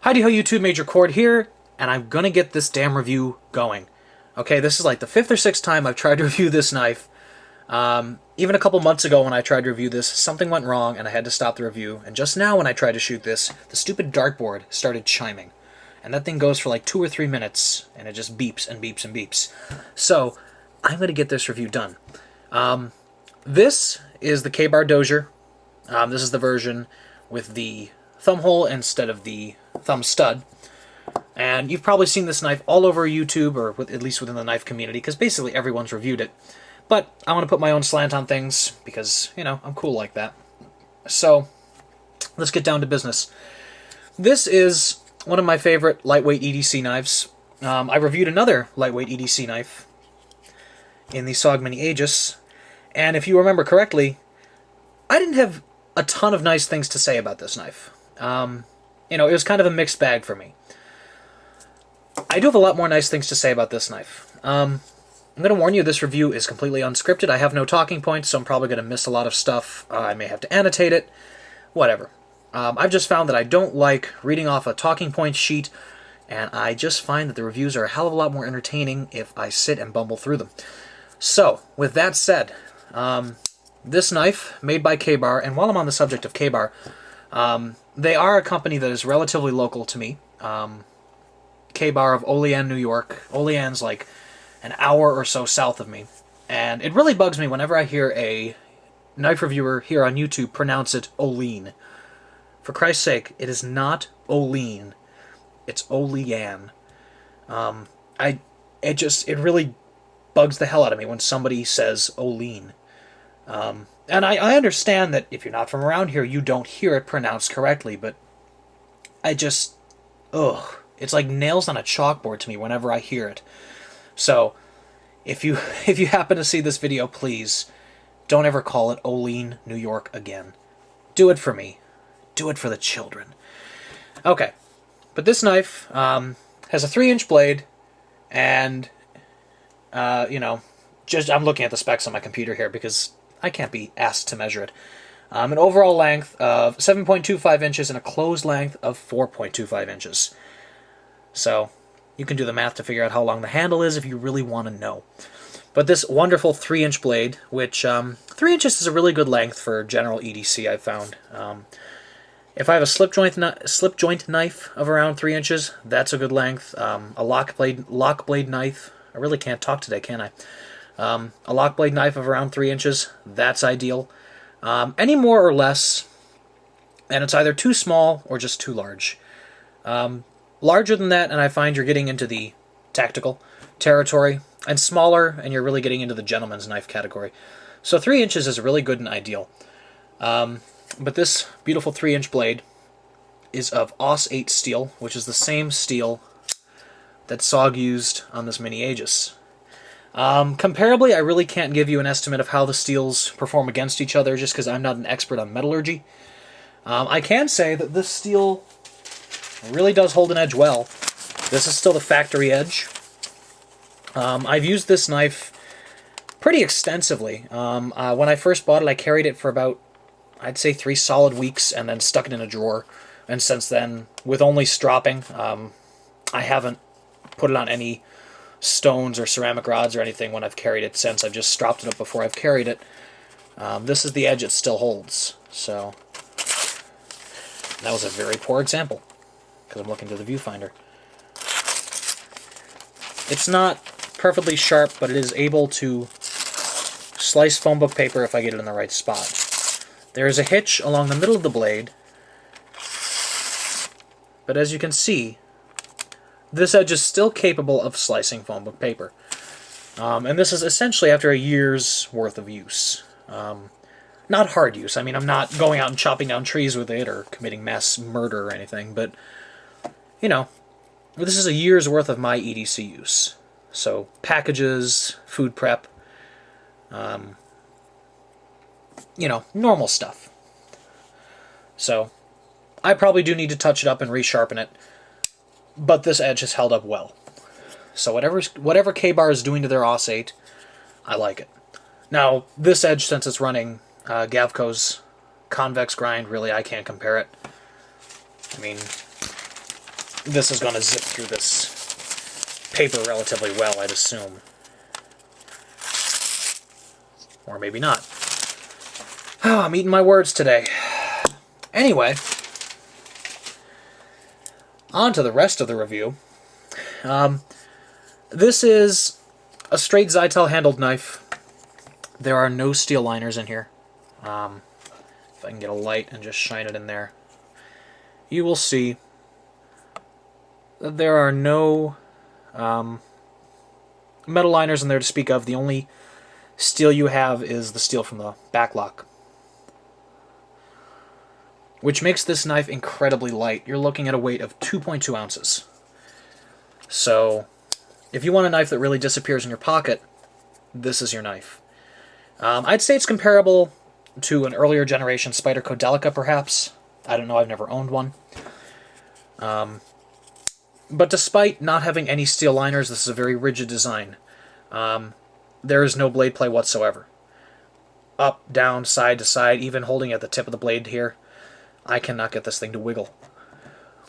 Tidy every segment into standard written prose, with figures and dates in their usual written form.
Heidi Ho YouTube, Major Cord here, and I'm gonna get this damn review going. Okay, this is like the 5th or 6th time I've tried to review this knife. Even a couple months ago when I tried to review this, something went wrong and I had to stop the review. And just now when I tried to shoot this, the stupid dartboard started chiming. And that thing goes for like 2 or 3 minutes, and it just beeps and beeps and beeps. So, I'm gonna get this review done. This is the KaBar Dozier. This is the version with the thumb hole instead of the thumb stud. And you've probably seen this knife all over YouTube, or at least within the knife community, because basically everyone's reviewed it. But I want to put my own slant on things, because, you know, I'm cool like that. So, let's get down to business. This is one of my favorite lightweight EDC knives. I reviewed another lightweight EDC knife in the SOG Mini-Aegis, and if you remember correctly, I didn't have a ton of nice things to say about this knife. You know, it was kind of a mixed bag for me. I do have a lot more nice things to say about this knife. I'm going to warn you, this review is completely unscripted. I have no talking points, so I'm probably going to miss a lot of stuff. I may have to annotate it. Whatever. I've just found that I don't like reading off a talking point sheet, and I just find that the reviews are a hell of a lot more entertaining if I sit and bumble through them. So, with that said, this knife, made by KaBar, and while I'm on the subject of KaBar, they are a company that is relatively local to me. KaBar of Olean, New York. Olean's like an hour or so south of me. And it really bugs me whenever I hear a knife reviewer here on YouTube pronounce it Olean. For Christ's sake, it is not Olean. It's Olean. It really bugs the hell out of me when somebody says Olean. And I understand that if you're not from around here, you don't hear it pronounced correctly, but it's like nails on a chalkboard to me whenever I hear it. So, if you happen to see this video, please don't ever call it Olean, New York again. Do it for me. Do it for the children. Okay, but this knife has a 3-inch blade, and you know, I'm looking at the specs on my computer here because I can't be asked to measure it. An overall length of 7.25 inches and a closed length of 4.25 inches. So, you can do the math to figure out how long the handle is if you really want to know. But this wonderful 3-inch blade, which 3 inches is a really good length for general EDC, I've found. If I have a slip joint knife of around 3 inches, that's a good length. A lock blade knife, I really can't talk today, can I? A lock blade knife of around 3 inches, that's ideal. Any more or less, and it's either too small or just too large. Larger than that, and I find you're getting into the tactical territory, and smaller, and you're really getting into the gentleman's knife category. So 3 inches is really good and ideal. But this beautiful 3-inch blade is of Aus 8 steel, which is the same steel that SOG used on this Mini-Aegis. Comparably, I really can't give you an estimate of how the steels perform against each other, just because I'm not an expert on metallurgy. I can say that this steel really does hold an edge well. This is still the factory edge. I've used this knife pretty extensively. When I first bought it, I carried it for about, I'd say, 3 solid weeks, and then stuck it in a drawer. And since then, with only stropping, I haven't put it on any stones or ceramic rods or anything when I've carried it since. I've just stropped it up before I've carried it. This is the edge it still holds. So, that was a very poor example, because I'm looking to the viewfinder. It's not perfectly sharp, but it is able to slice phone book paper if I get it in the right spot. There is a hitch along the middle of the blade, but as you can see, this edge is still capable of slicing phone book paper. And this is essentially after a year's worth of use. Not hard use. I mean, I'm not going out and chopping down trees with it or committing mass murder or anything, but, you know, this is a year's worth of my EDC use. So, packages, food prep, you know, normal stuff. So, I probably do need to touch it up and resharpen it, but this edge has held up well. So whatever KaBar is doing to their Aus 8, I like it. Now, this edge, since it's running Gavco's convex grind, really, I can't compare it. I mean, this is going to zip through this paper relatively well, I'd assume. Or maybe not. Oh, I'm eating my words today. Anyway, on to the rest of the review. This is a straight Zytel handled knife. There are no steel liners in here. If I can get a light and just shine it in there, you will see that there are no metal liners in there to speak of. The only steel you have is the steel from the back lock, which makes this knife incredibly light. You're looking at a weight of 2.2 ounces. So, if you want a knife that really disappears in your pocket, this is your knife. I'd say it's comparable to an earlier generation Spyderco Delica, perhaps. I don't know, I've never owned one. But despite not having any steel liners, this is a very rigid design. There is no blade play whatsoever. Up, down, side to side, even holding at the tip of the blade here, I cannot get this thing to wiggle,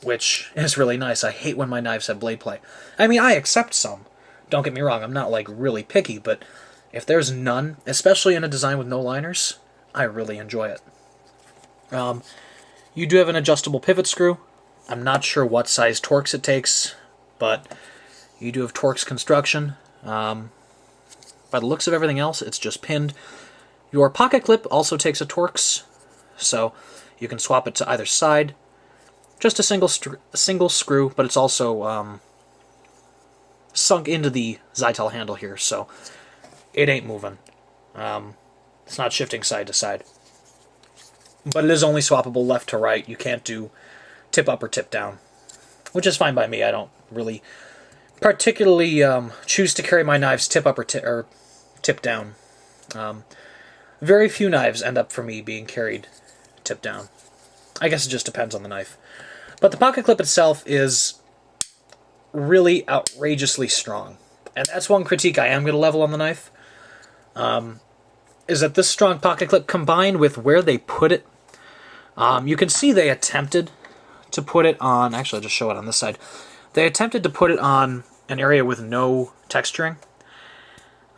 which is really nice. I hate when my knives have blade play. I mean, I accept some. Don't get me wrong, I'm not, like, really picky, but if there's none, especially in a design with no liners, I really enjoy it. You do have an adjustable pivot screw. I'm not sure what size Torx it takes, but you do have Torx construction. By the looks of everything else, it's just pinned. Your pocket clip also takes a Torx, so you can swap it to either side. Just a single screw, but it's also sunk into the Zytel handle here, so it ain't moving. It's not shifting side to side. But it is only swappable left to right. You can't do tip up or tip down, which is fine by me. I don't really particularly choose to carry my knives tip up or tip down. Very few knives end up for me being carried tip down. I guess it just depends on the knife. But the pocket clip itself is really outrageously strong. And that's one critique I am going to level on the knife. Is that this strong pocket clip combined with where they put it. You can see they attempted to put it on, actually I'll just show it on this side. They attempted to put it on an area with no texturing.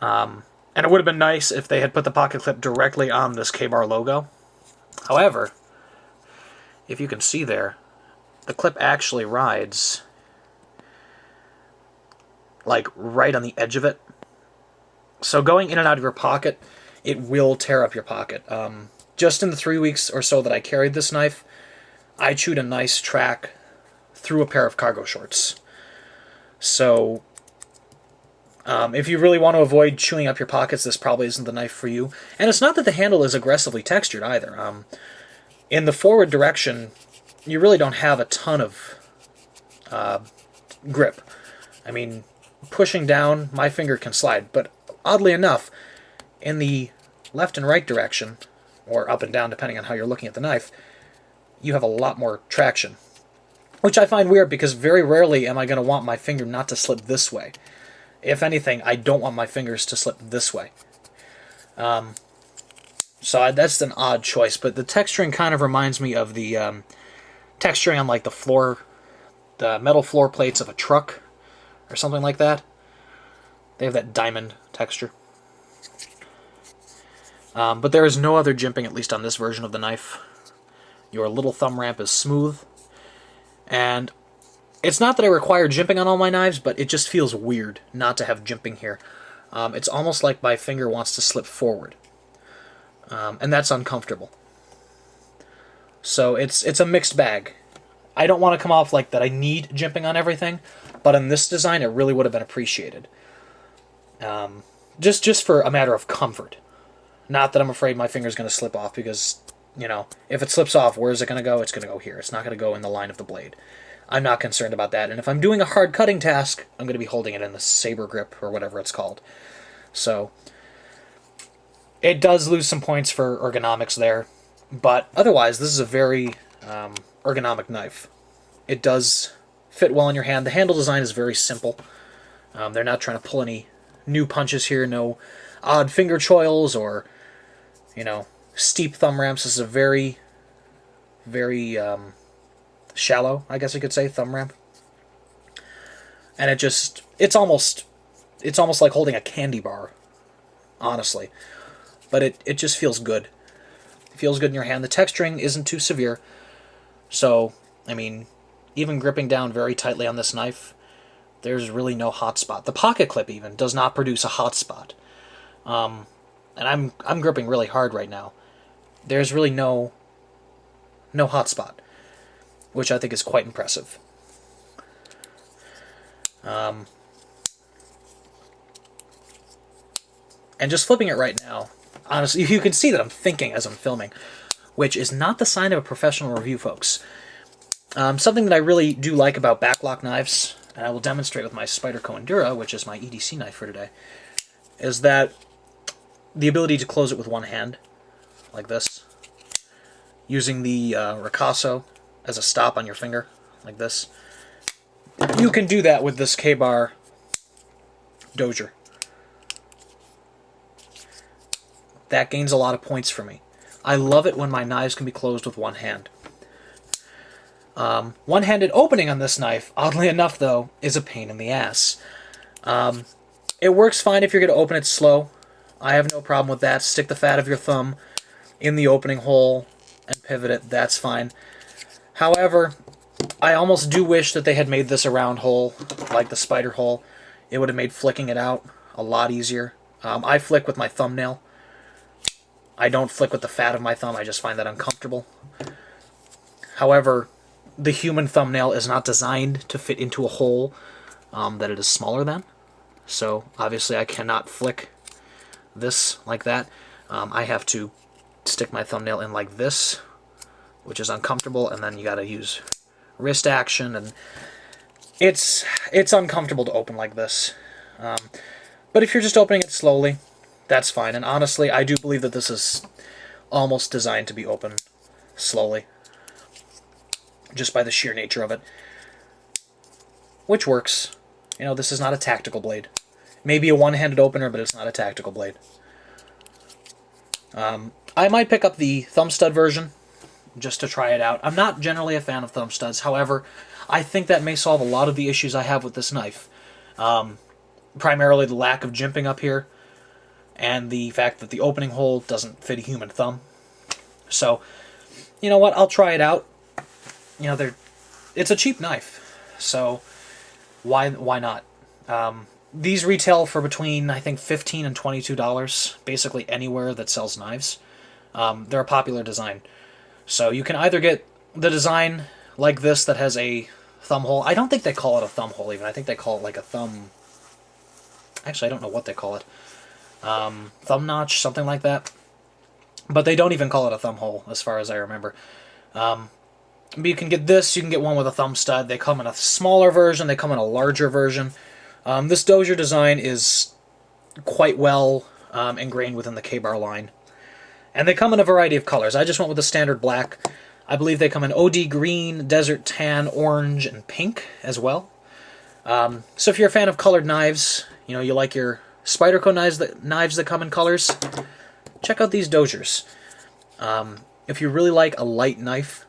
And it would have been nice if they had put the pocket clip directly on this KaBar logo. However, if you can see there, the clip actually rides like right on the edge of it. So going in and out of your pocket, it will tear up your pocket. Just in the 3 weeks or so that I carried this knife, I chewed a nice track through a pair of cargo shorts. So if you really want to avoid chewing up your pockets, this probably isn't the knife for you. And it's not that the handle is aggressively textured either. In the forward direction, you really don't have a ton of grip. I mean, pushing down, my finger can slide. But oddly enough, in the left and right direction, or up and down depending on how you're looking at the knife, you have a lot more traction. Which I find weird because very rarely am I going to want my finger not to slip this way. If anything, I don't want my fingers to slip this way. So that's an odd choice, but the texturing kind of reminds me of the texturing on like the metal floor plates of a truck or something like that. They have that diamond texture. But there is no other jimping, at least on this version of the knife. Your little thumb ramp is smooth, and it's not that I require jimping on all my knives, but it just feels weird not to have jimping here. It's almost like my finger wants to slip forward, and that's uncomfortable. So it's a mixed bag. I don't want to come off like that I need jimping on everything, but in this design it really would have been appreciated. Just for a matter of comfort. Not that I'm afraid my finger's going to slip off, because, you know, if it slips off, where is it going to go? It's going to go here. It's not going to go in the line of the blade. I'm not concerned about that. And if I'm doing a hard cutting task, I'm going to be holding it in the saber grip, or whatever it's called. So, it does lose some points for ergonomics there. But otherwise, this is a very ergonomic knife. It does fit well in your hand. The handle design is very simple. They're not trying to pull any new punches here. No odd finger choils or, you know, steep thumb ramps. This is a very, very shallow, I guess you could say, thumb ramp. And it's almost like holding a candy bar, honestly. But it just feels good. It feels good in your hand. The texturing isn't too severe. So, I mean, even gripping down very tightly on this knife, there's really no hot spot. The pocket clip even does not produce a hot spot. And I'm gripping really hard right now. There's really no hot spot, which I think is quite impressive. And just flipping it right now, honestly, you can see that I'm thinking as I'm filming, which is not the sign of a professional review, folks. Something that I really do like about backlock knives, and I will demonstrate with my Spyderco Endura, which is my EDC knife for today, is that the ability to close it with one hand, like this, using the ricasso as a stop on your finger, like this. You can do that with this KaBar Dozier. That gains a lot of points for me. I love it when my knives can be closed with one hand. One-handed opening on this knife, oddly enough though, is a pain in the ass. It works fine if you're going to open it slow. I have no problem with that. Stick the fat of your thumb in the opening hole and pivot it. That's fine. However, I almost do wish that they had made this a round hole, like the Spyder hole. It would have made flicking it out a lot easier. I flick with my thumbnail. I don't flick with the fat of my thumb. I just find that uncomfortable. However, the human thumbnail is not designed to fit into a hole that it is smaller than. So, obviously, I cannot flick this like that. I have to stick my thumbnail in like this, which is uncomfortable, and then you gotta use wrist action, and it's uncomfortable to open like this. But if you're just opening it slowly, that's fine. And honestly, I do believe that this is almost designed to be opened slowly, just by the sheer nature of it, which works. You know, this is not a tactical blade. Maybe a one-handed opener, but it's not a tactical blade. I might pick up the thumb stud version just to try it out. I'm not generally a fan of thumb studs. However, I think that may solve a lot of the issues I have with this knife. Primarily the lack of jimping up here, and the fact that the opening hole doesn't fit a human thumb. So, you know what? I'll try it out. You know, it's a cheap knife, so why not? These retail for between, I think, $15 and $22, basically anywhere that sells knives. They're a popular design. So you can either get the design like this that has a thumb hole. I don't think they call it a thumb hole even. I think they call it like a thumb... Actually, I don't know what they call it. Thumb notch, something like that. But they don't even call it a thumb hole, as far as I remember. But you can get this, you can get one with a thumb stud. They come in a smaller version, they come in a larger version. This Dozier design is quite well ingrained within the KaBar line. And they come in a variety of colors. I just went with the standard black. I believe they come in OD green, desert tan, orange, and pink as well. So if you're a fan of colored knives, you know, you like your Spyderco knives that come in colors, check out these Doziers. If you really like a light knife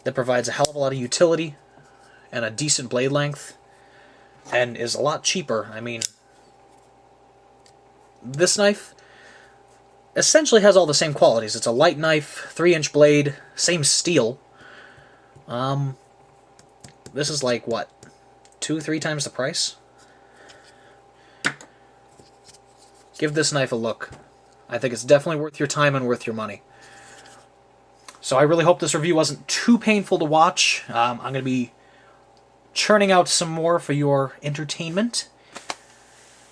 that provides a hell of a lot of utility and a decent blade length, and is a lot cheaper. I mean, this knife essentially has all the same qualities. It's a light knife, 3-inch blade, same steel. This is like, what, 2-3 times the price? Give this knife a look. I think it's definitely worth your time and worth your money. So I really hope this review wasn't too painful to watch. I'm going to be churning out some more for your entertainment.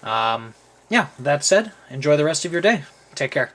Yeah, that said, enjoy the rest of your day. Take care.